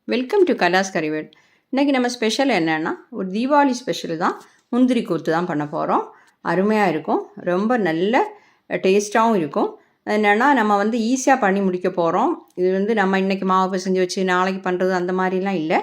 Welcome to கலாஸ் கறிவேல். இன்றைக்கி நம்ம special என்னென்னா ஒரு தீபாவளி ஸ்பெஷல் தான். முந்திரி கூத்து தான் பண்ண போகிறோம். அருமையாக இருக்கும், ரொம்ப நல்ல டேஸ்ட்டாகவும் இருக்கும். என்னென்னா நம்ம வந்து ஈஸியாக பண்ணி முடிக்க போகிறோம். இது நம்ம இன்றைக்கி மாவு பிசைஞ்சு வச்சு நாளைக்கு பண்ணுறது அந்த மாதிரிலாம் இல்லை.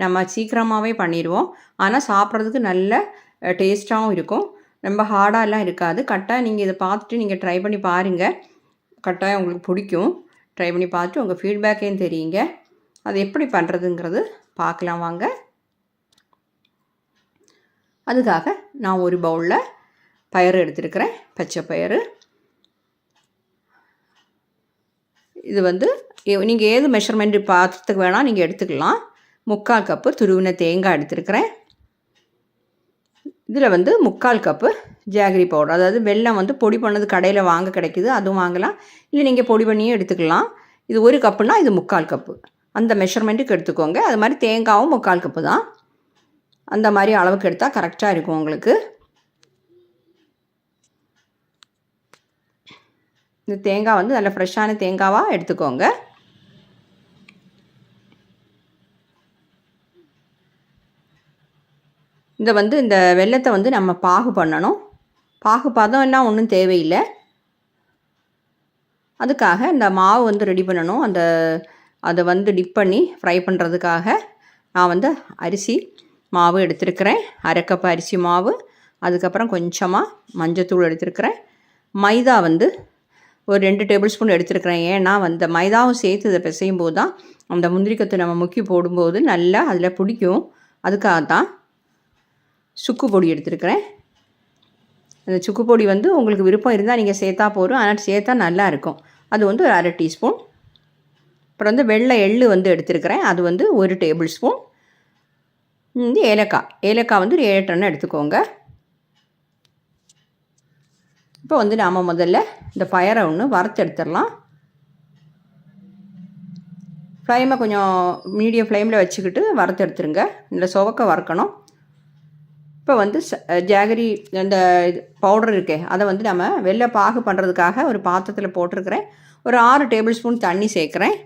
நம்ம சீக்கிரமாகவே பண்ணிடுவோம். ஆனால் சாப்பிட்றதுக்கு நல்ல டேஸ்ட்டாகவும் இருக்கும். ரொம்ப ஹார்டாலாம் இருக்காது. கட்டாயம் நீங்கள் இதை பார்த்துட்டு நீங்கள் ட்ரை பண்ணி பாருங்கள். கட்டாயம் உங்களுக்கு பிடிக்கும். ட்ரை பண்ணி பார்த்துட்டு உங்கள் ஃபீட்பேக்கையும் தெரியுங்க. அது எப்படி பண்ணுறதுங்கிறது பார்க்கலாம் வாங்க. அதுக்காக நான் ஒரு பவுலில் பயிறு எடுத்துருக்கிறேன், பச்சை பயிறு. இது வந்து நீங்கள் ஏது மெஷர்மெண்ட் பாத்திரத்துக்கு வேணால் நீங்கள் எடுத்துக்கலாம். 3/4 கப்பு துருவின தேங்காய் எடுத்துருக்கிறேன். இதில் வந்து 3/4 கப்பு ஜாகரி பவுடர், அதாவது வெல்லம் வந்து பொடி பண்ணது கடையில் வாங்க கிடைக்குது, அதுவும் வாங்கலாம். இல்லை நீங்கள் பொடி பண்ணியும் எடுத்துக்கலாம். இது 1 கப்புனால் இது 3/4 கப்பு, அந்த மெஷர்மெண்ட்டுக்கு எடுத்துக்கோங்க. அது மாதிரி தேங்காயும் 3/4 கப்பு தான். அந்த மாதிரி அளவுக்கு எடுத்தால் கரெக்டாக இருக்கும் உங்களுக்கு. இந்த தேங்காய் வந்து நல்ல ஃப்ரெஷ்ஷான தேங்காவாக எடுத்துக்கோங்க. இந்த வெல்லத்தை வந்து நம்ம பாகு பண்ணணும். பாகு பதம் எல்லாம் ஒன்றும் தேவையில்லை. அதுக்காக இந்த மாவு வந்து ரெடி பண்ணணும். அதை வந்து டிப் பண்ணி ஃப்ரை பண்ணுறதுக்காக நான் வந்து அரிசி மாவு எடுத்துருக்கிறேன். 1/2 கப் அரிசி மாவு, அதுக்கப்புறம் கொஞ்சமாக மஞ்சத்தூள் எடுத்துருக்கிறேன். மைதா வந்து ஒரு 2 டேபிள் ஸ்பூன் எடுத்துருக்கிறேன். ஏன்னா வந்து மைதாவும் சேர்த்து இதை பிசையும் போது தான் அந்த முந்திரிக்கத்தை நம்ம முக்கி போடும்போது நல்லா அதில் பிடிக்கும். அதுக்காக தான் சுக்கு பொடி எடுத்துருக்கிறேன். அந்த சுக்கு பொடி வந்து உங்களுக்கு விருப்பம் இருந்தால் நீங்கள் சேர்த்தா போதும், ஆனால் சேர்த்தா நல்லா இருக்கும். அது வந்து ஒரு 1/2 டீஸ்பூன். அப்புறம் வந்து வெள்ளை எள்ளு வந்து எடுத்துருக்கிறேன், அது வந்து 1 டேபிள் ஸ்பூன். ஏலக்காய் வந்து ஒரு 7 டன்னு எடுத்துக்கோங்க. இப்போ வந்து நாம் முதல்ல இந்த பயரை ஒன்று வறுத்து எடுத்துடலாம். ஃப்ளைமை கொஞ்சம் மீடியம் ஃப்ளேமில் வச்சுக்கிட்டு வறுத்து எடுத்துருங்க. இல்லை சுவக்க வறுக்கணும். இப்போ வந்து ஜாகரி அந்த பவுடர் இருக்கே, அதை வந்து நம்ம வெள்ளை பாகு பண்ணுறதுக்காக ஒரு பாத்திரத்தில் போட்டிருக்கிறேன். ஒரு 6 டேபிள் ஸ்பூன் தண்ணி சேர்க்குறேன்.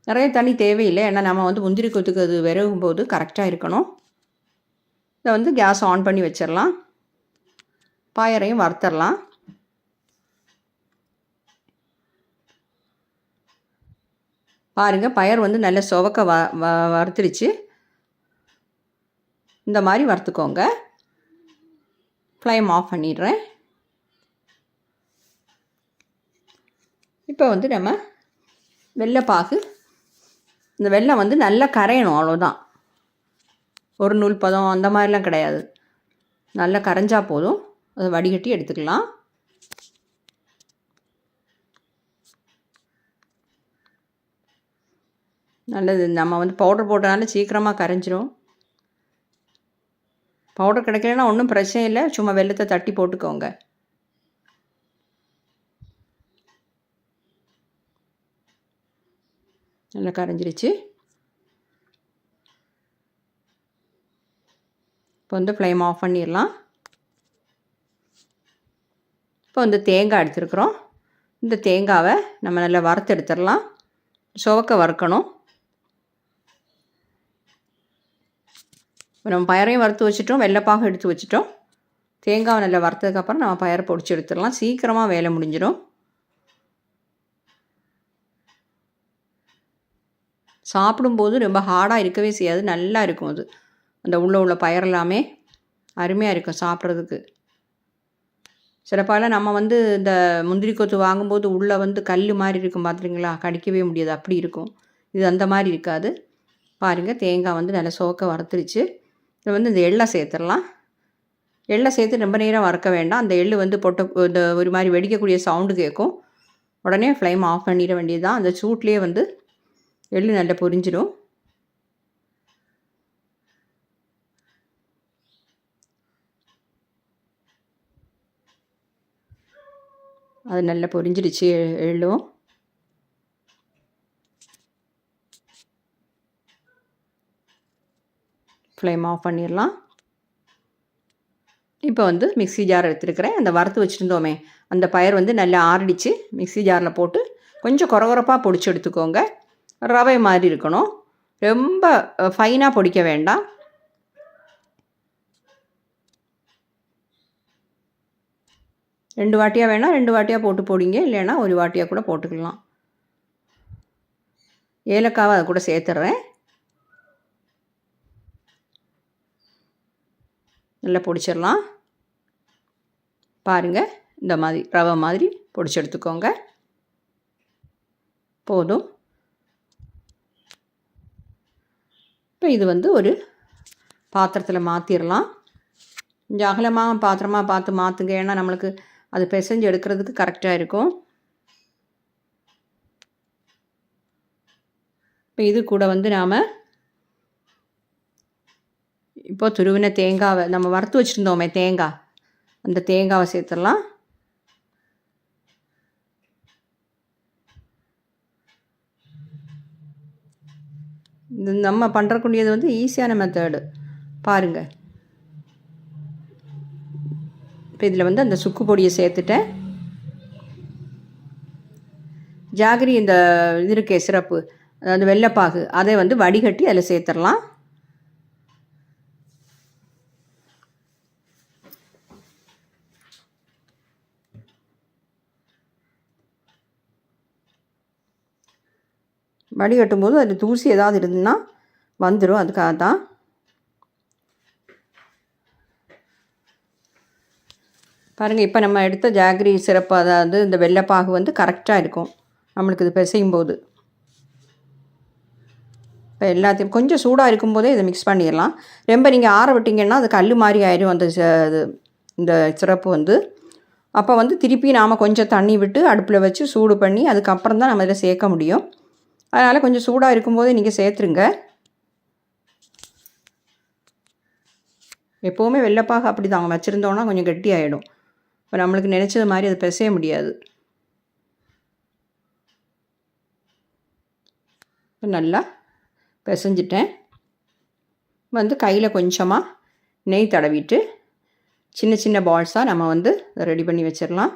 நிறைய தண்ணி தேவையில்லை, ஏன்னா நம்ம வந்து முந்திரி கொத்துக்கு அது விரகும் போது கரெக்டாக இருக்கணும். இதை வந்து கேஸ் ஆன் பண்ணி வச்சிடலாம். பயரையும் வறுத்தரலாம். பாருங்கள், பயர் வந்து நல்ல சுவக்க வறுத்துருச்சு. இந்த மாதிரி வறுத்துக்கோங்க. ஃப்ளேம் ஆஃப் பண்ணிடுறேன். இப்போ வந்து நம்ம வெள்ளைப்பாகு, இந்த வெல்லம் வந்து நல்லா கரையணும், அவ்வளோதான். ஒரு நூல் பதம் அந்த மாதிரிலாம் கிடையாது. நல்லா கரைஞ்சா போதும். அதை வடிகட்டி எடுத்துக்கலாம். நல்லது. நம்ம வந்து பவுடர் போட்டனால சீக்கிரமாக கரைஞ்சிரும். பவுடர் கிடைக்கலன்னா ஒன்றும் பிரச்சனை இல்லை, சும்மா வெல்லத்தை தட்டி போட்டுக்கோங்க. நல்லா கரைஞ்சிருச்சு. இப்போ வந்து ஃப்ளேம் ஆஃப் பண்ணிடலாம். இப்போ வந்து தேங்காய் எடுத்துருக்குறோம். இந்த தேங்காவை நம்ம நல்லா வறுத்து எடுத்துடலாம். சுவக்க வறுக்கணும். நம்ம பயரையும் வறுத்து வச்சுட்டோம், வெள்ளைப்பாக எடுத்து வச்சுட்டோம். தேங்காவை நல்லா வறுத்ததுக்கப்புறம் நம்ம பயரை பொடிச்சு எடுத்துடலாம். சீக்கிரமாக வேலை முடிஞ்சிடும். சாப்பிடும்போது ரொம்ப ஹார்டாக இருக்கவே செய்யாது, நல்லா இருக்கும். அது அந்த உள்ள பயர் எல்லாமே அருமையாக இருக்கும் சாப்பிட்றதுக்கு. சிலப்பால நம்ம வந்து இந்த முந்திரி கொத்து வாங்கும்போது உள்ளே வந்து கல் மாதிரி இருக்கும், பார்த்துருங்களா? கடிக்கவே முடியாது, அப்படி இருக்கும். இது அந்த மாதிரி இருக்காது. பாருங்கள், தேங்காய் வந்து நல்லா சோக்க வறுத்துருச்சு. இதை வந்து இந்த எள்ளை சேர்த்துடலாம். எள்ளை சேர்த்து ரொம்ப நேரம் வறுக்க வேண்டாம். அந்த எள்ளு வந்து இந்த ஒரு மாதிரி வெடிக்கக்கூடிய சவுண்டு கேட்கும். உடனே ஃப்ளேம் ஆஃப் பண்ணிட வேண்டியது தான். அந்த சூட்லேயே வந்து எள்ளு நல்லா பொரிஞ்சிடும். அது நல்லா பொரிஞ்சிடுச்சு எள்ளும். ஃப்ளேம் ஆஃப் பண்ணிடலாம். இப்போ வந்து மிக்ஸி ஜார் எடுத்துருக்கிறேன். அந்த வறுத்து வச்சுருந்தோமே அந்த பயர் வந்து நல்லா ஆறிடிச்சு. மிக்ஸி ஜாரில் போட்டு கொஞ்சம் கொரகொரப்பாக பொடிச்சு எடுத்துக்கோங்க. ரவை மாதிரி இருக்கணும். ரொம்ப ஃபைனாக பொடிக்க வேண்டாம். ரெண்டு வாட்டியாக வேணால் 2 வாட்டியாக போட்டு போடிங்க, இல்லைன்னா ஒரு வாட்டியாக கூட போட்டுக்கலாம். ஏலக்காவை அதை கூட சேர்த்துட்றேன். நல்லா பொடிச்சிடலாம். பாருங்கள், இந்த மாதிரி ரவை மாதிரி பொடிச்சு எடுத்துக்கோங்க. போதும். இப்போ இது வந்து ஒரு பாத்திரத்தில் மாற்றிடலாம். கொஞ்சம் அகலமாக பாத்திரமாக பார்த்து மாற்றுங்க, ஏன்னா நம்மளுக்கு அது பிசைஞ்சு எடுக்கிறதுக்கு கரெக்டாக இருக்கும். இப்போ இது கூட வந்து நாம் இப்போ துருவின தேங்காவை, நம்ம வறுத்து வச்சுருந்தோமே தேங்காய், அந்த தேங்காவை சேர்த்துடலாம். இது நம்ம பண்ணுறக்கூடியது வந்து ஈஸியான மெத்தடு பாருங்கள். இப்போ இதில் வந்து அந்த சுக்கு பொடியை சேர்த்துட்டேன். ஜாகரி இந்த இது இருக்கே சிறப்பு, அதாவது வெள்ளைப்பாகு, அதை வந்து வடிகட்டி அதில் சேர்த்துடலாம். வடிகட்டும் போது அது தூசி ஏதாவது இருந்துன்னா வந்துடும், அதுக்காக தான். பாருங்கள், இப்போ நம்ம எடுத்த ஜாகரி சிறப்பு, அதாவது இந்த வெள்ளைப்பாகு வந்து கரெக்டாக இருக்கும் நம்மளுக்கு இது பிசையும் போது. இப்போ எல்லாத்தையும் கொஞ்சம் சூடாக இருக்கும்போதே இதை மிக்ஸ் பண்ணிடலாம். ரொம்ப நீங்கள் ஆற விட்டிங்கன்னா அது கல் மாதிரி ஆயிடும் அந்த இந்த சிறப்பு வந்து. அப்போ வந்து திருப்பி நாம் கொஞ்சம் தண்ணி விட்டு அடுப்பில் வச்சு சூடு பண்ணி அதுக்கப்புறம் தான் நம்ம இதில் சேர்க்க முடியும். அதனால் கொஞ்சம் சூடாக இருக்கும்போதே நீங்கள் சேர்த்துருங்க. எப்போவுமே வெள்ளைப்பாக அப்படி தாங்க வச்சுருந்தோன்னா கொஞ்சம் கெட்டி ஆகிடும். இப்போ நம்மளுக்கு நினச்சது மாதிரி அது பிசைய முடியாது. இப்போ நல்லா பிசைஞ்சிட்டேன். வந்து கையில் கொஞ்சமாக நெய் தடவிட்டு சின்ன சின்ன பால்ஸாக நம்ம வந்து ரெடி பண்ணி வச்சிடலாம்.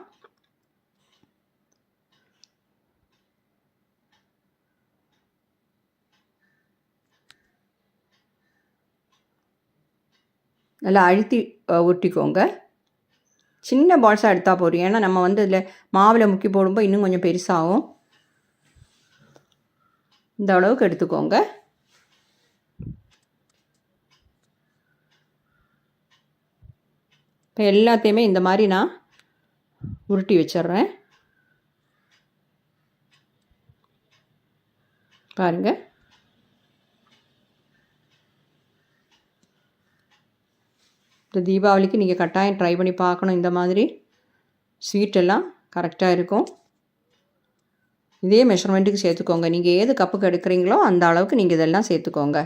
நல்லா அழுத்தி உருட்டிக்கோங்க. சின்ன பால்ஸாக எடுத்தால் போதும், ஏன்னா நம்ம வந்து இதில் மாவில் முக்கி போடும்போது இன்னும் கொஞ்சம் பெருசாகும். இந்த அளவுக்கு எடுத்துக்கோங்க. இப்போ எல்லாத்தையுமே இந்த மாதிரி நான் உருட்டி வச்சிட்றேன். பாருங்கள், இந்த தீபாவளிக்கு நீங்கள் கட்டாயம் ட்ரை பண்ணி பார்க்கணும். இந்த மாதிரி ஸ்வீட்டெல்லாம் கரெக்டாக இருக்கும். இதே மெஷர்மெண்ட்டுக்கு சேர்த்துக்கோங்க. நீங்கள் ஏது கப்புக்கு எடுக்கிறீங்களோ அந்த அளவுக்கு நீங்கள் இதெல்லாம் சேர்த்துக்கோங்க.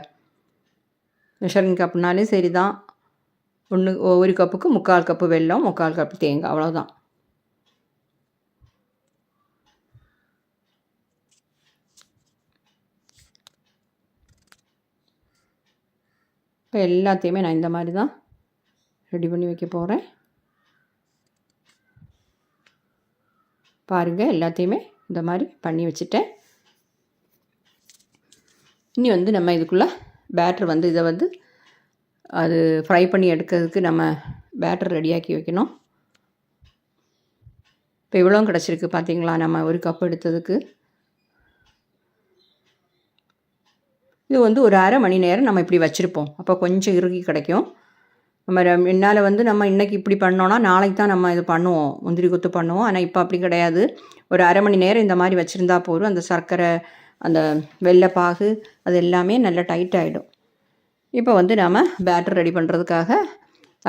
மெஷரிங் கப்புனாலே சரி தான். ஒரு கப்புக்கு 3/4 கப்பு வெல்லம், 3/4 கப்பு தேங்காய், அவ்வளோதான். இப்போ எல்லாத்தையுமே நான் இந்த மாதிரி தான் ரெடி பண்ணி வைக்க போகிறேன். பாருங்கள், எல்லாத்தையுமே இந்த மாதிரி பண்ணி வச்சுட்டேன். இனி வந்து நம்ம இதுக்குள்ளே பேட்டர் வந்து இதை வந்து அது ஃப்ரை பண்ணி எடுக்கிறதுக்கு நம்ம பேட்டர் ரெடியாக்கி வைக்கணும். இப்போ இவ்வளோ கிடச்சிருக்கு பார்த்தீங்களா, நம்ம ஒரு கப் எடுத்ததுக்கு. இது வந்து ஒரு அரை மணி நேரம் நம்ம இப்படி வச்சுருப்போம். அப்போ கொஞ்சம் இறுகி கிடைக்கும். நம்ம என்னால் வந்து நம்ம இன்றைக்கி இப்படி பண்ணோன்னா நாளைக்கு தான் நம்ம இது பண்ணுவோம், முந்திரி கொத்து பண்ணுவோம். ஆனால் இப்போ அப்படி கிடையாது. ஒரு அரை மணி நேரம் இந்த மாதிரி வச்சுருந்தா போதும். அந்த சர்க்கரை, அந்த வெள்ளைப்பாகு, அது எல்லாமே நல்லா டைட் ஆகிடும். இப்போ வந்து நம்ம பேட்டர் ரெடி பண்ணுறதுக்காக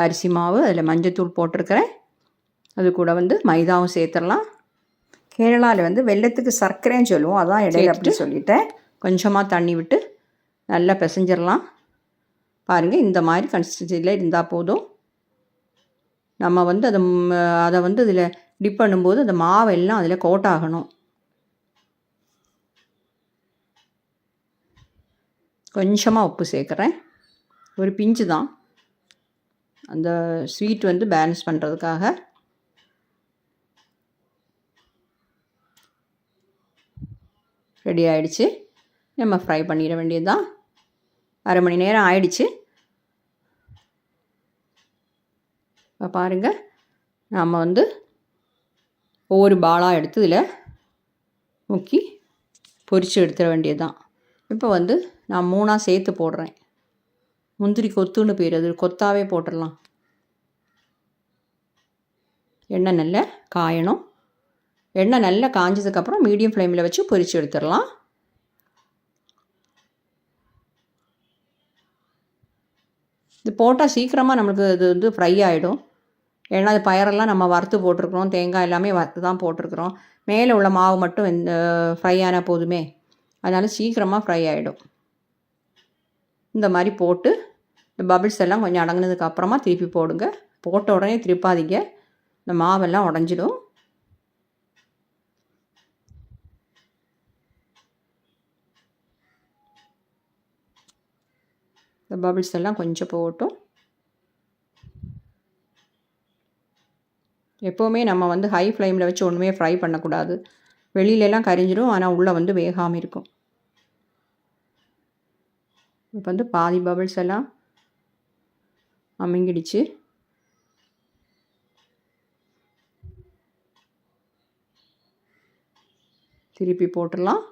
அரிசி மாவு, அதில் மஞ்சத்தூள் போட்டிருக்கிறேன். அது கூட வந்து மைதாவும் சேர்த்துடலாம். கேரளாவில் வந்து வெள்ளத்துக்கு சர்க்கரைன்னு சொல்லுவோம், அதான் இடையில அப்படி சொல்லிட்டேன். கொஞ்சமாக தண்ணி விட்டு நல்லா பிசைஞ்சிடலாம். பாருங்கள், இந்த மாதிரி கன்சிஸ்டன்சியில் இருந்தால் போதும். நம்ம வந்து அதை வந்து இதில் டிப் பண்ணும்போது அந்த மாவெல்லாம் அதில் கோட் ஆகணும். கொஞ்சமாக உப்பு சேர்க்குறேன், ஒரு பிஞ்சு தான், அந்த ஸ்வீட் வந்து பேலன்ஸ் பண்ணுறதுக்காக. ரெடி ஆகிடுச்சு. நம்ம ஃப்ரை பண்ணிட வேண்டியது தான். அரை மணி நேரம் ஆயிடுச்சு. இப்போ பாருங்கள், நம்ம வந்து ஒவ்வொரு பாலாக எடுத்து இதில் முக்கி பொரித்து எடுத்துட வேண்டியது தான். இப்போ வந்து நான் 3ஆக சேர்த்து போடுறேன். முந்திரி கொத்துன்னு பேர், அது கொத்தாவே போட்டுடலாம். எண்ணெய் நல்லா காயணும். எண்ணெய் நல்லா காஞ்சதுக்கப்புறம் மீடியம் ஃப்ளேமில் வச்சு பொரித்து எடுத்துடலாம். இது போட்டால் சீக்கிரமாக நம்மளுக்கு இது வந்து ஃப்ரை ஆகிடும். ஏன்னா அது பயரெல்லாம் நம்ம வறுத்து போட்டிருக்கிறோம், தேங்காய் எல்லாமே வறுத்து தான் போட்டிருக்கிறோம். மேலே உள்ள மாவு மட்டும் ஃப்ரை ஆனால் போதுமே, அதனால் சீக்கிரமாக ஃப்ரை ஆகிடும். இந்த மாதிரி போட்டு இந்த பபிள்ஸ் எல்லாம் கொஞ்சம் அடங்கினதுக்கு அப்புறமா திருப்பி போடுங்க. போட்ட உடனே திருப்பாதீங்க, இந்த மாவெல்லாம் உடஞ்சிடும். இந்த பபிள்ஸ் எல்லாம் கொஞ்சம் போகட்டும். எப்போவுமே நம்ம வந்து ஹை ஃப்ளேமில் வச்சு ஒன்றுமே ஃப்ரை பண்ணக்கூடாது. வெளியிலலாம் கரிஞ்சிடும், ஆனால் உள்ளே வந்து வேகாமல் இருக்கும். இப்போ வந்து பாதி பபிள்ஸ் எல்லாம் அமுங்கிடுச்சு. திருப்பி போட்டுடலாம்.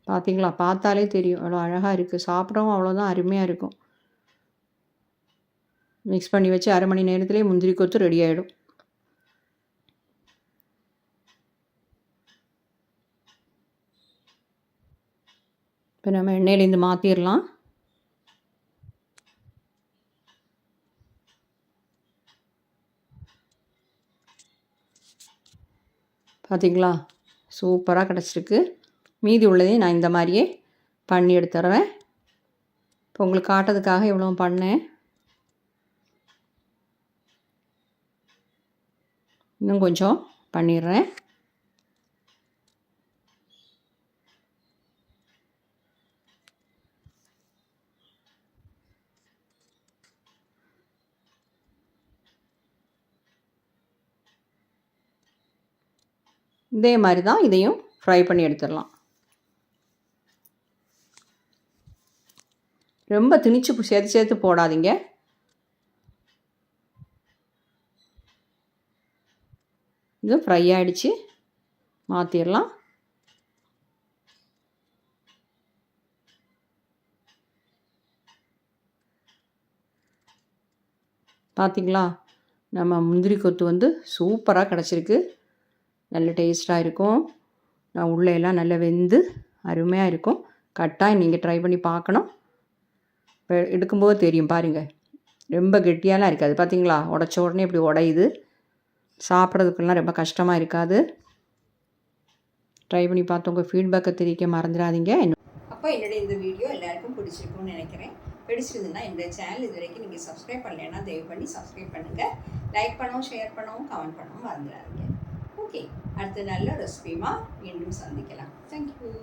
பார்த்தீங்களா, பார்த்தாலே தெரியும் அவ்வளோ அழகாக இருக்குது. சாப்பிடவும் அவ்வளோதான் அருமையாக இருக்கும். மிக்ஸ் பண்ணி வச்சு அரை மணி நேரத்துலேயே முந்திரி கொத்து ரெடி ஆகிடும். இப்போ நம்ம எண்ணெயிலேருந்து மாற்றிடலாம். பார்த்தீங்களா, சூப்பராக கிடச்சிருக்கு. மீதி உள்ளதையும் நான் இந்த மாதிரியே பண்ணி எடுத்துடுறேன். இப்போ உங்களுக்கு காட்டுறதுக்காக இவ்வளோ பண்ணேன். இன்னும் கொஞ்சம் பண்ணிடுறேன். இதே மாதிரி தான் இதையும் ஃப்ரை பண்ணி எடுத்துடலாம். ரொம்ப திணிச்சு சேர்த்து சேர்த்து போடாதீங்க. இது ஃப்ரை ஆகிடுச்சு, மாற்றிடலாம். பார்த்திங்களா, நம்ம முந்திரி கொத்து வந்து சூப்பராக கிடச்சிருக்கு. நல்ல டேஸ்ட்டாக இருக்கும். நான் உள்ளே எல்லாம் நல்லா வெந்து அருமையாக இருக்கும். கட்டாயம் நீங்கள் ட்ரை பண்ணி பார்க்கணும். இப்போ எடுக்கும்போது தெரியும் பாருங்கள், ரொம்ப கெட்டியாலாம் இருக்காது. பார்த்திங்களா, உடச்ச உடனே இப்படி உடையுது. சாப்பிட்றதுக்கெல்லாம் ரொம்ப கஷ்டமாக இருக்காது. ட்ரை பண்ணி பார்த்து உங்கள் ஃபீட்பேக்கை தெரிவிக்க மறந்துடாதீங்க. அப்போ என்னுடைய இந்த வீடியோ எல்லாருக்கும் பிடிச்சிருக்கும்னு நினைக்கிறேன். பிடிச்சிருந்துன்னா இந்த சேனல் இது வரைக்கும் நீங்கள் சப்ஸ்கிரைப் பண்ணலைன்னா தயவு பண்ணி சப்ஸ்கிரைப் பண்ணுங்கள். லைக் பண்ணவும், ஷேர் பண்ணவும், கமெண்ட் பண்ணவும் மறந்துடாதீங்க. ஓகே, அடுத்த நல்ல ரெசிபியுமா மீண்டும் சந்திக்கலாம். தேங்க்யூ.